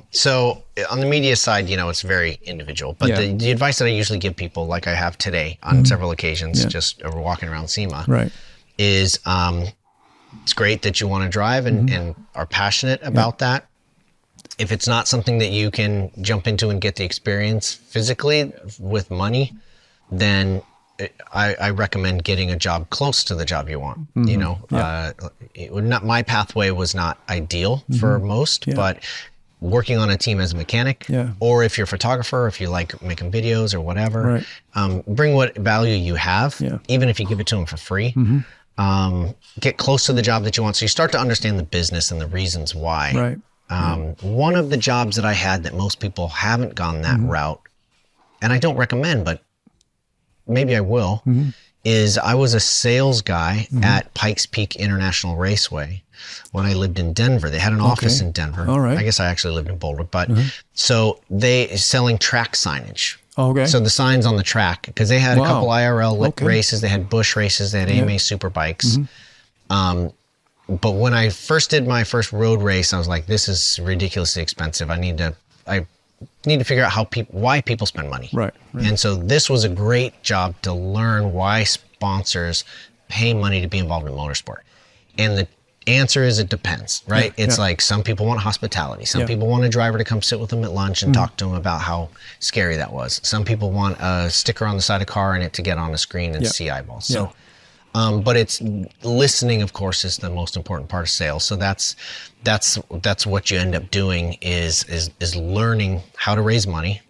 so on the media side, it's very individual, but the advice that I usually give people, like I have today on several occasions, just walking around SEMA, is it's great that you want to drive and are passionate about that. If it's not something that you can jump into and get the experience physically with money, then I recommend getting a job close to the job you want. My pathway was not ideal for most, but working on a team as a mechanic, or if you're a photographer, if you like making videos or whatever, bring what value you have, even if you give it to them for free. Get close to the job that you want. So you start to understand the business and the reasons why. Right. One of the jobs that I had that most people haven't gone that route, and I don't recommend, but maybe I will, is I was a sales guy at Pikes Peak International Raceway when I lived in Denver. They had an office in Denver. All right. I guess I actually lived in Boulder, but so they selling track signage. Okay. So the signs on the track, because they had a couple IRL races, they had Busch races, they had AMA Superbikes. But when I first did my first road race, I was like, this is ridiculously expensive. I need to figure out why people spend money. Right. And so this was a great job to learn why sponsors pay money to be involved in motorsport. And the answer is it depends, right? It's like some people want hospitality. Some people want a driver to come sit with them at lunch and talk to them about how scary that was. Some people want a sticker on the side of the car and it to get on the screen and see eyeballs. So, but it's listening, of course, is the most important part of sales. So that's what you end up doing is learning how to raise money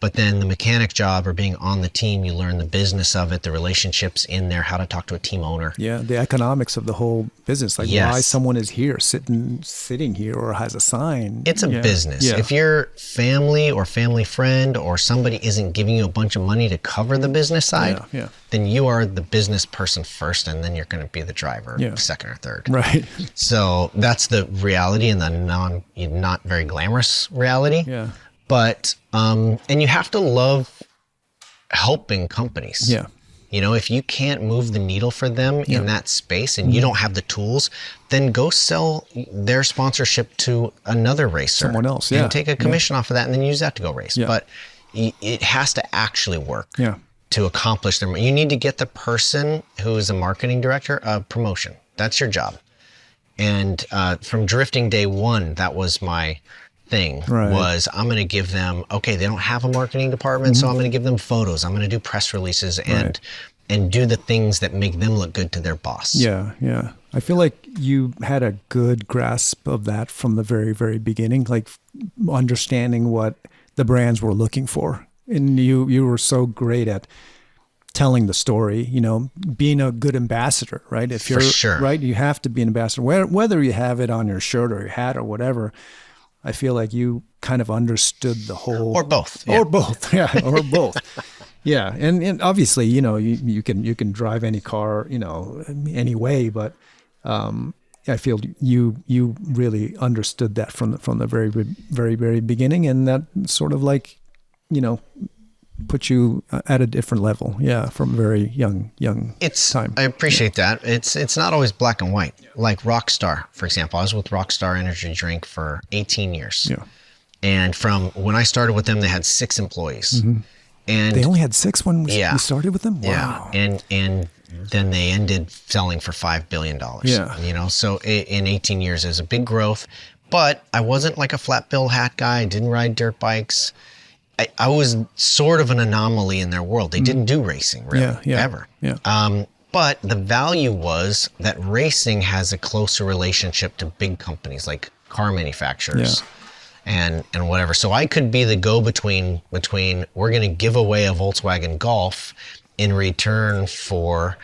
But then the mechanic job or being on the team, you learn the business of it, the relationships in there, how to talk to a team owner. Yeah, the economics of the whole business, like Yes. why someone is here, sitting here, or has a sign. It's a business. Yeah. If your family or family friend or somebody isn't giving you a bunch of money to cover the business side, then you are the business person first, and then you're going to be the driver second or third. Right. So that's the reality, and the not very glamorous reality. Yeah. But and you have to love helping companies. Yeah. You know, if you can't move the needle for them in that space and you don't have the tools, then go sell their sponsorship to another racer. Someone else, and take a commission off of that and then use that to go race. Yeah. But it has to actually work Yeah. to accomplish them. You need to get the person who is a marketing director a promotion. That's your job. And from drifting day one, that was my thing. Was I'm going to give them, okay, they don't have a marketing department, so I'm going to give them photos. I'm going to do press releases and do the things that make them look good to their boss. Yeah, yeah. I feel like you had a good grasp of that from the very, very beginning, like understanding what the brands were looking for. And you were so great at telling the story, you know, being a good ambassador, right? If you're For sure. right, you have to be an ambassador, whether you have it on your shirt or your hat or whatever. I feel like you kind of understood the whole, Or both. or both, or both. Yeah, and obviously, you know, you can drive any car, you know, any way, but I feel you really understood that from the very, very, very beginning, and that sort of like, you know, put you at a different level. Yeah, from very young time. I appreciate that. It's not always black and white. Like Rockstar, for example. I was with Rockstar Energy Drink for 18 years. Yeah. And from when I started with them, they had 6 employees. And They only had 6 when you started with them? Wow. Yeah. And then they ended selling for $5 billion. Yeah. You know, so in 18 years, it was a big growth. But I wasn't like a flat bill hat guy. I didn't ride dirt bikes. I was sort of an anomaly in their world. They didn't do racing, really, ever. Yeah. But the value was that racing has a closer relationship to big companies like car manufacturers and whatever. So I could be the go-between between we're going to give away a Volkswagen Golf in return for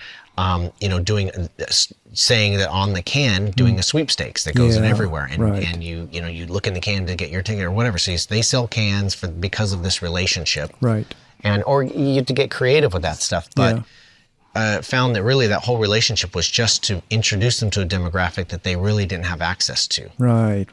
saying that on the can, doing a sweepstakes that goes in everywhere, and you look in the can to get your ticket or whatever. So they sell cans because of this relationship, Right. or you have to get creative with that stuff. But found that really that whole relationship was just to introduce them to a demographic that they really didn't have access to. Right.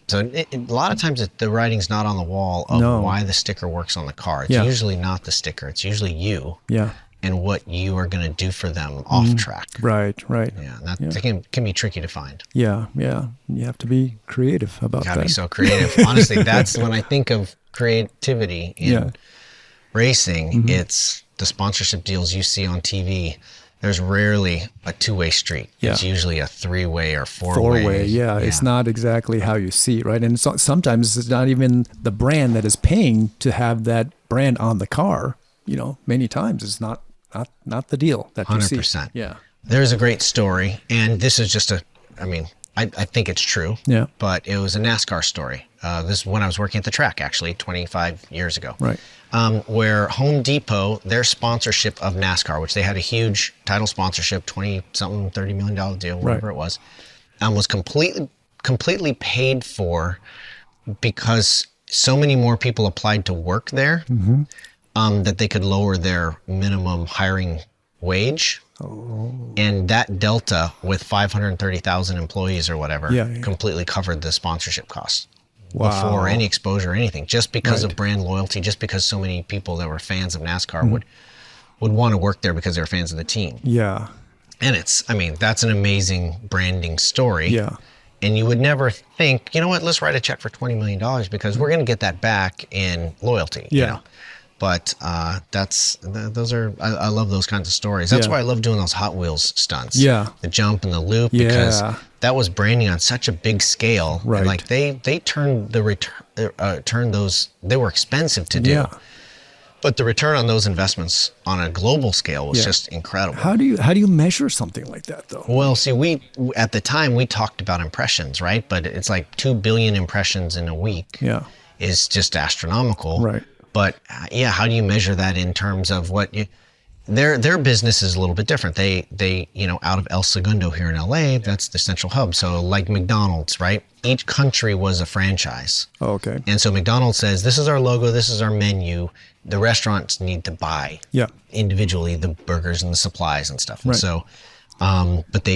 So a lot of times the writing's not on the wall of why the sticker works on the car. It's usually not the sticker. It's usually you. Yeah. And what you are going to do for them off track. Right. Yeah, that can be tricky to find. Yeah. You have to be creative about that. Gotta be so creative. Honestly, that's when I think of creativity in racing. It's the sponsorship deals you see on TV. There's rarely a 2-way street. Yeah. It's usually a 3-way or 4-way. Yeah. It's not exactly how you see it, right? And sometimes it's not even the brand that is paying to have that brand on the car. You know, many times it's not the deal that you see. 100%. Yeah. There's a great story, and this is just I think it's true. Yeah. But it was a NASCAR story. This is when I was working at the track, actually, 25 years ago. Right. Where Home Depot, their sponsorship of NASCAR, which they had a huge title sponsorship, $20-something, $30 million deal, whatever it was completely paid for because so many more people applied to work there that they could lower their minimum hiring wage. And that delta with 530,000 employees or whatever completely covered the sponsorship costs. Before any exposure or anything, just because of brand loyalty, just because so many people that were fans of NASCAR would want to work there because they're fans of the team. Yeah. And that's an amazing branding story. Yeah. And you would never think, you know what, let's write a check for $20 million because we're going to get that back in loyalty. Yeah. You know? But I love those kinds of stories. That's why I love doing those Hot Wheels stunts. Yeah. The jump and the loop, because that was branding on such a big scale. Right. And like they turned those, they were expensive to do. Yeah. But the return on those investments on a global scale was just incredible. How do you measure something like that though? Well, see, at the time we talked about impressions, right? But it's like 2 billion impressions in a week. Yeah. Is just astronomical. Right. But yeah, how do you measure that in terms of what you, their business is a little bit different. They out of El Segundo here in LA, that's the central hub. So like McDonald's, right? Each country was a franchise. Oh, okay. And so McDonald's says, this is our logo, this is our menu. The restaurants need to buy individually the burgers and the supplies and stuff. And so, but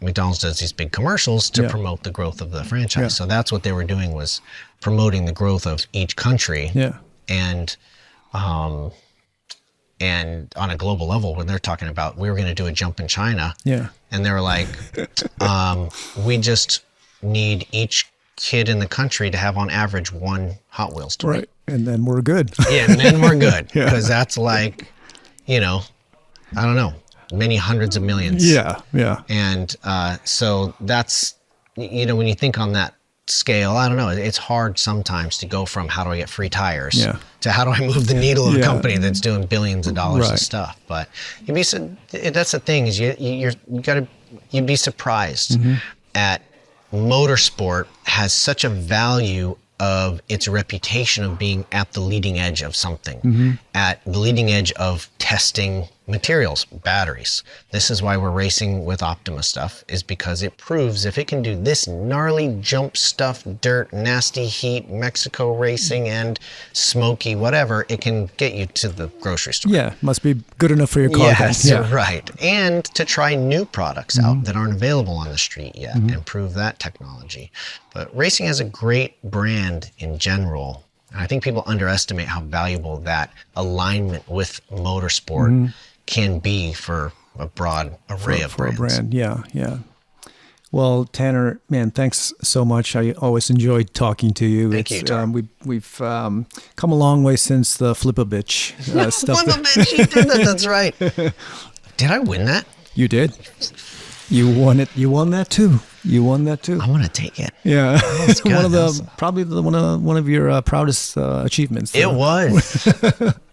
McDonald's does these big commercials to promote the growth of the franchise. Yeah. So that's what they were doing, was promoting the growth of each country. Yeah. And on a global level, when they're talking about, we were going to do a jump in China. Yeah. And they were like, we just need each kid in the country to have on average one Hot Wheels toy. Right. And then we're good. Yeah. And then we're good. Because that's like, I don't know, many hundreds of millions. Yeah. Yeah. And so that's, when you think on that scale, I don't know, it's hard sometimes to go from how do I get free tires to how do I move the needle of a company that's doing billions of dollars of stuff. But that's the thing, is you'd be surprised at motorsport has such a value of its reputation of being at the leading edge of something, at the leading edge of testing materials, batteries. This is why we're racing with Optima stuff, is because it proves if it can do this gnarly jump stuff, dirt, nasty heat, Mexico racing and smoky, whatever, it can get you to the grocery store. Yeah, must be good enough for your car. Yes, right. And to try new products out that aren't available on the street yet and prove that technology. But racing has a great brand in general. And I think people underestimate how valuable that alignment with motorsport can be for a broad array of brands. For a brand, yeah. Well, Tanner, man, thanks so much. I always enjoyed talking to you. Thank you, Taro. We've come a long way since the Flip-A-Bitch stuff. Flip-A-Bitch, you did that, that's right. Did I win that? You did. You won it. You won that too. I want to take it. Yeah, it's probably one of your proudest achievements. It was.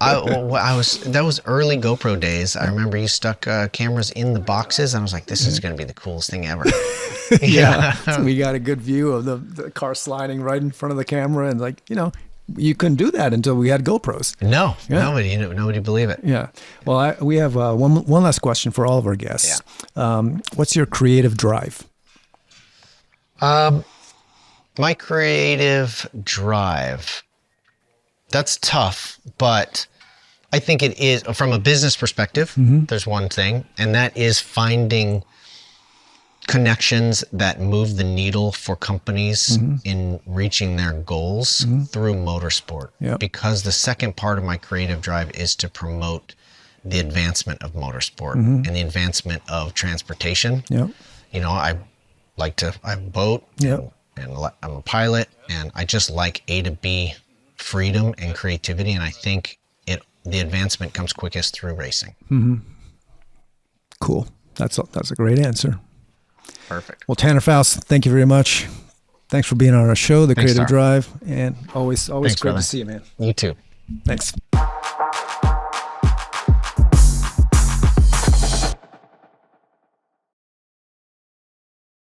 That was early GoPro days. I remember you stuck cameras in the boxes, and I was like, "This is going to be the coolest thing ever." So we got a good view of the car sliding right in front of the camera, and you couldn't do that until we had GoPros. No, nobody believe it. Yeah. Well, we have one last question for all of our guests. Yeah. What's your creative drive? My creative drive, that's tough, but I think it is, from a business perspective, there's one thing, and that is finding connections that move the needle for companies in reaching their goals through motorsport. Yep. Because the second part of my creative drive is to promote the advancement of motorsport and the advancement of transportation. Yep. I have a boat and I'm a pilot, and I just like A to B freedom and creativity. And I think the advancement comes quickest through racing. Cool. That's a great answer. Perfect. Well, Tanner Foust, thank you very much. Thanks for being on our show, The Creative Drive, and always great to see you, man. You too. Thanks.